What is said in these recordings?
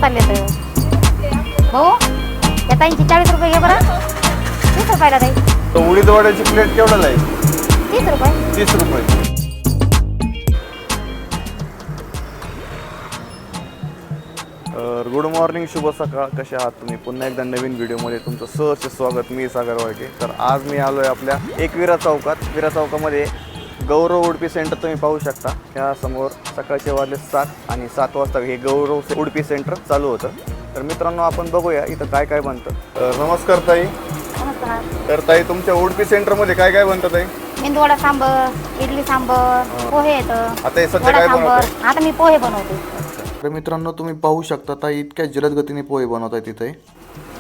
चालले तर भाऊ या ताईंची 40 रुपये घे बरं. 30 रुपयाला ताई. तर उडीद वड्याची प्लेट केवढ्याला आहे? 30 रुपये. 30 रुपये. गुड मॉर्निंग, शुभ सकाळ. कसे आहात तुम्ही? पुन्हा एकदा नवीन व्हिडिओमध्ये तुमचं सहर्ष स्वागत. मी सागर वाळके. तर आज मी आलो आहे आपल्या एकविरा चौकात. विरा चौकामध्ये गौरव उडपी सेंटर तुम्ही पाहू शकता. ह्या समोर सकाळचे वाजले 7 आणि 7 वाजता हे गौरव उडपी सेंटर चालू होतं. तर मित्रांनो, आपण बघूया इथं काय काय बनतं. नमस्कार ताई. नमस्कार. तर ताई, तुमच्या उडपी सेंटरमध्ये काय काय बनतं ताई? मेंदूवडा सांबर, इडली सांबर, पोहे येतं. आता हे सध्या काय बनवतं? आता मी पोहे बनवते. तर मित्रांनो, तुम्ही पाहू शकता ताई इतक्या जलद गतीने पोहे बनवताय तिथे.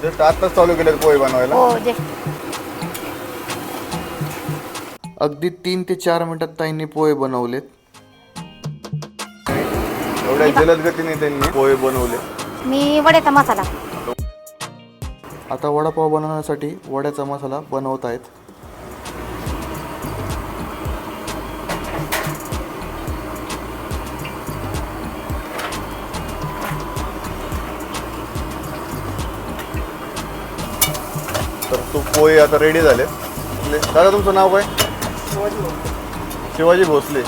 जस्ट आताच चालू केले पोहे बनवायला. हो, अगदी 3 ते 4 मिनिटात ताईंनी पोहे बनवलेत. एवढ्या जलद गतीने त्यांनी पोहे बनवले. मी वड्याचा मसाला. आता वडापाव बनवण्यासाठी वड्याचा मसाला बनवत आहेत. तर तो पोहे आता रेडी झाले. दादा, तुमचं नाव काय? शिवाजी भोसले.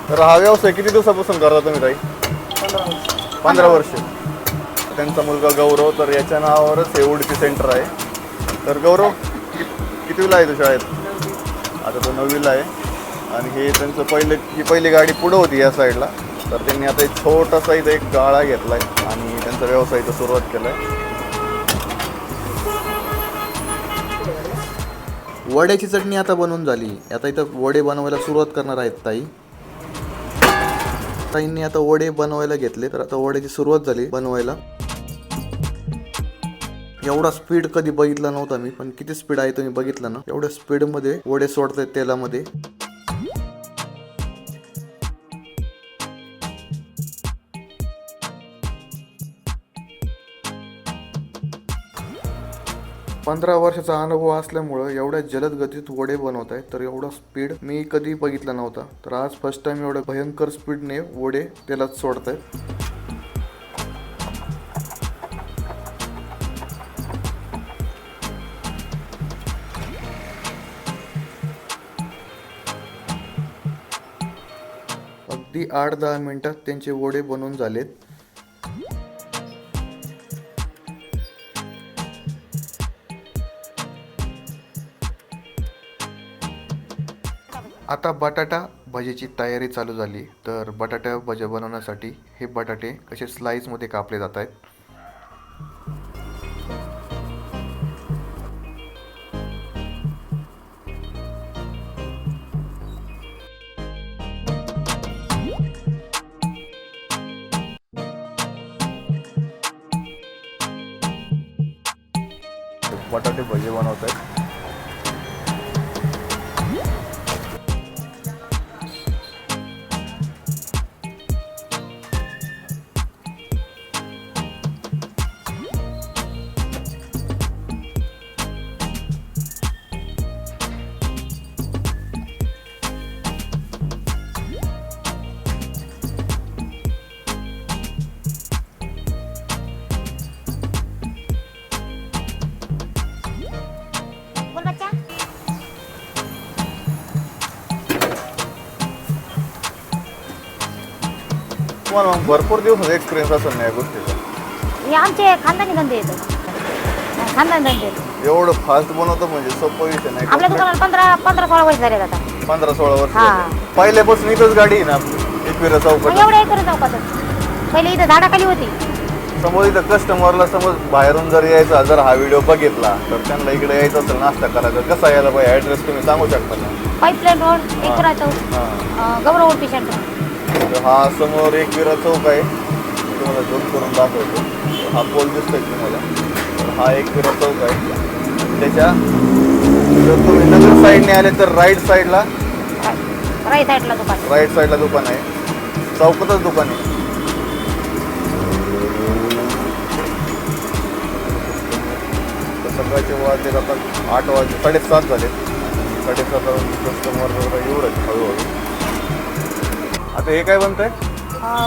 तर हा व्यवसाय किती दिवसापासून करता तुम्ही ताई? 15 वर्ष. त्यांचा मुलगा गौरव, तर याच्या नावावरच हे उडपी सेंटर आहे. तर गौरव कितवीला आहे तू शाळेत? आता तो 9वीला आहे. आणि हे त्यांचं ही पहिली गाडी पुढं होती या साईडला. तर त्यांनी आता एक छोटासा इथं एक गाळा घेतला आहे आणि त्यांचा व्यवसाय इथं सुरुवात केला आहे. वड्याची चटणी आता बनवून झाली. आता इथं वडे बनवायला सुरुवात करणार आहेत ताई. ताईंनी आता वडे बनवायला घेतले. तर आता वड्याची सुरुवात झाली बनवायला. एवढा स्पीड कधी बघितला नव्हता मी, पण किती स्पीड आहे तुम्ही बघितलं ना. एवढ्या स्पीडमध्ये वडे सोडतायत तेलामध्ये. पंधरा वर्षाचा अनुभव असल्यामुळं एवढ्या जलद गतीत वडे बनवत आहे. तर एवढा स्पीड मी कधी बघितला नव्हता. तर आज फर्स्ट टाइम एवढ्या भयंकर स्पीडने वडे तेलात सोडत आहेत. अगदी 8-10 मिनिटात त्यांचे वडे बनवून झालेत. आता बटाटा भजीची तयारी चालू झाली. तर बटाटा भजी बनवण्यासाठी हे बटाटे कसे स्लाइसमध्ये कापले जात आहेत. बटाटे भजी बनवत आहेत. तुम्हाला भरपूर दिवस एक्सपिरियन्स असेल ना या गोष्टीचा. हे आमचे खानदानी धंदे येतात. खानदानी धंदे एवढं फास्ट बनवतं म्हणजे सोपं विषय नाही. आपल्या दुकानाला 15-16 वर्ष झाले आता. 15-16 वर्ष हा. पहिल्यापासून इथंच गाडी आहे ना एकविरा चौकात. एवढं एकच चौकातच. पहिले इथं झाडाखाली होती. समोर इथं कस्टमरला समज बाहेरून जर यायचा, जर हा व्हिडिओ बघितला तर त्यांना इकडे यायचं असेल नाश्ता करायचा, कसा यायला पाहिजे ॲड्रेस तुम्ही सांगू शकता का? पाईपलाईन रोड, एकविरा चौक, गौरव उडपी सेंटर. हा समोर एकविरा चौक आहे. तुम्हाला झूम करून दाखवतो. हा पोल दिसतोय तुम्हाला. हा एकविरा चौक आहे. त्याच्या जर तुम्ही नगर साईडने आले तर राईट साईडला दुकान आहे. चौकातच दुकान आहे. सकाळचे वाजले आता 8 वाजले, 7:30 झाले. 7:30 कस्टमर एवढंच हळूहळू. आता हे काय बनतंय?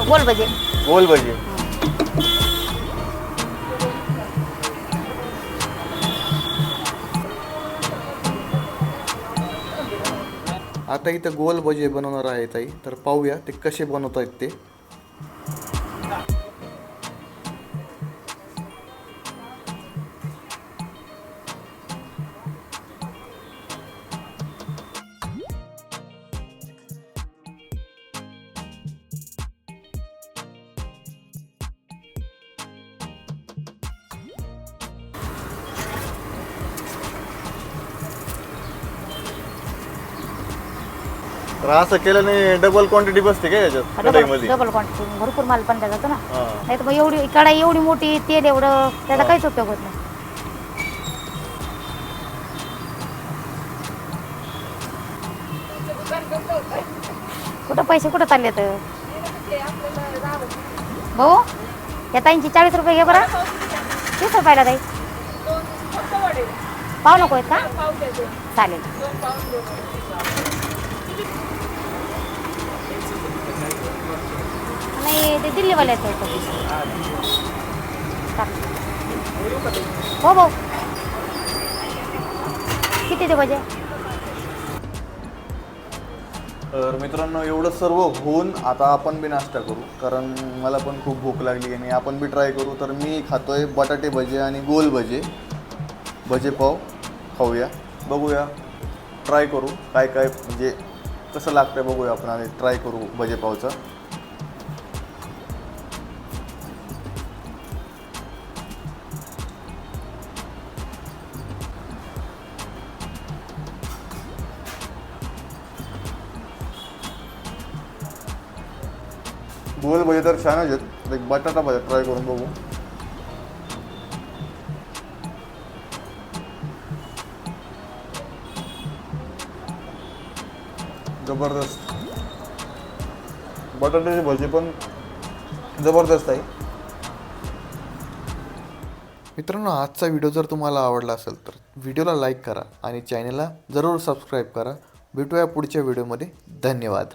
गोल भजी. गोल भजी. आता इथं गोल भजे बनवणार आहे ताई, तर पाहूया ते कसे बनवत आहेत ते. तर असं केल्याने डबल क्वांटिटी बसते काय याच्यात कढईमध्ये? डबल क्वांटिटी भरपूर माल पण जातो ना. हां. नाही तर मग एवढी कढाई एवढी मोठी, तेल एवढं, त्याचा काहीच उपयोग होत नाही. कुठं पैसे कुठं चालले तर भाऊ, या ताईंची 40 रुपये घे बरं. 30 रुपयाला ताई. पाव नको आहेत का? चालेल. नाही ते दिल्लीवाले आहेत. हो भाऊ, किती दे भजे? तर मित्रांनो, एवढं सर्व होऊन आता आपण बी नाश्ता करू, कारण मला पण खूप भूक लागली आणि आपण बी ट्राय करू. तर मी खातोय बटाटे भजे आणि गोल भजे, भजे पाव खाऊया, बघूया, ट्राय करू काय काय म्हणजे कसं लागतं बघूया आपण आणि ट्राय करू भजे पावचं. गोल भजे तर छानच आहेत. एक बटाटा भजा ट्राय करून बघू. जबरदस्त. बटाट्याची भजी पण जबरदस्त आहे. मित्रांनो, आजचा व्हिडिओ जर तुम्हाला आवडला असेल तर व्हिडिओला लाईक करा आणि चॅनलला जरूर सबस्क्राईब करा. भेटूया पुढच्या व्हिडिओमध्ये. धन्यवाद.